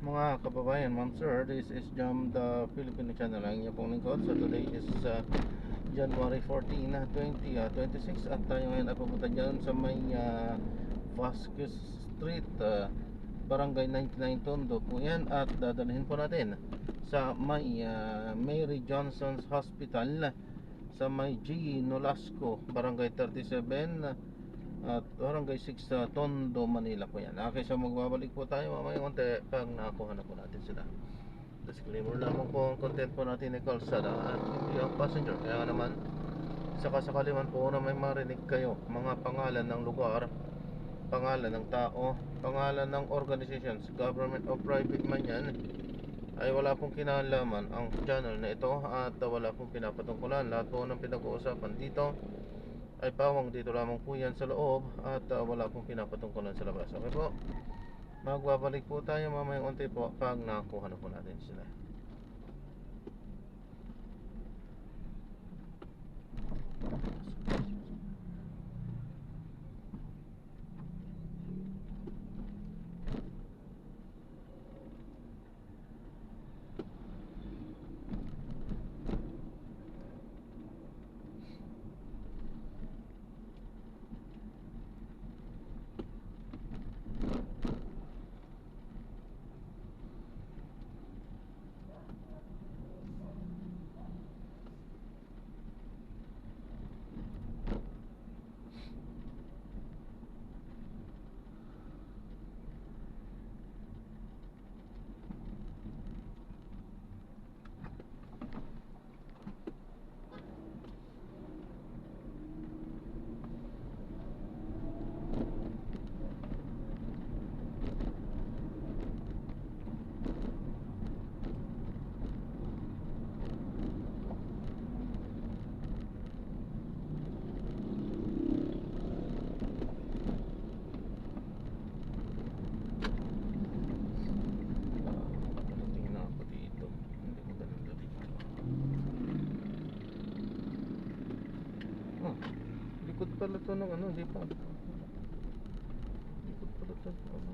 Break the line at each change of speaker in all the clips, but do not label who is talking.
Mga kababayan, ma'am sir, this is Jam the Filipino channel. Ang inyong pong lingkod. So today is January 14, 2026 at tayo ngayon ay pupunta dyan sa may Vasquez Street, Barangay 99 Tondo po yan. At dadalhin po natin sa may Mary Johnson's Hospital sa may G. Nolasco, Barangay 37 at Barangay 6 sa Tondo, Manila po yan. Okay, so magbabalik po tayo mamaya konti pag nakakuha na po natin sila. Disclaimer lamang po, ang content po natin ay kalsada at hindi ang passenger. Kaya naman, sakasakali man po na may marinig kayo mga pangalan ng lugar, pangalan ng tao, pangalan ng organizations, government o private man yan, ay wala pong kinalaman ang channel na ito at wala pong pinapatungkulan. Lahat po ng pinag-uusapan dito ay pawang dito lamang po yan sa loob at wala pong pinapatungkulan sa labas. Okay po, magbabalik po tayo mamayang unti po pag nakakuha na po natin sila. Tingnan ako dito, hindi ko ganito dito. Oh, likod pala to ng ano, di pa. Likod pala to ng ano.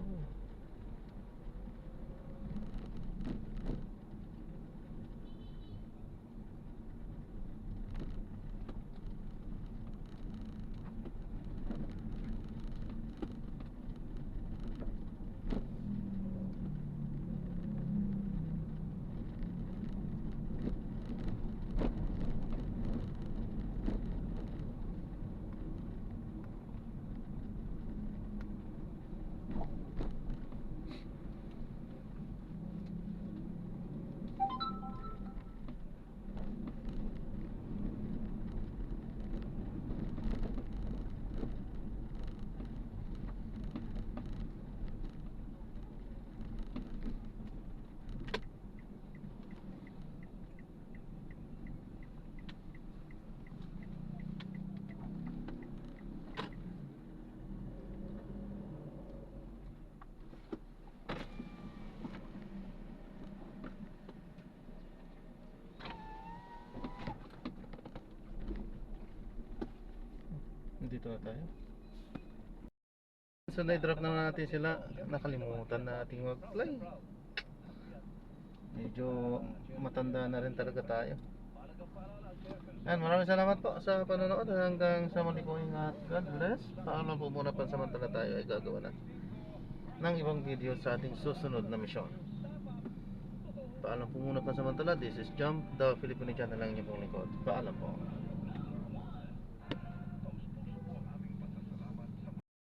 Dito na tayo. So na-drop na natin sila. Nakalimutan na ating mag-play. Medyo matanda na rin talaga tayo. Yan, maraming salamat po sa panonood. Hanggang sa muli po, ingat. God bless. Paalam po muna, pansamantala tayo ay gagawa na ng ibang video sa ating susunod na misyon. Paalam po muna pansamantala. This is Jump the Filipino channel lang niyo pong lingkod. Paalam po.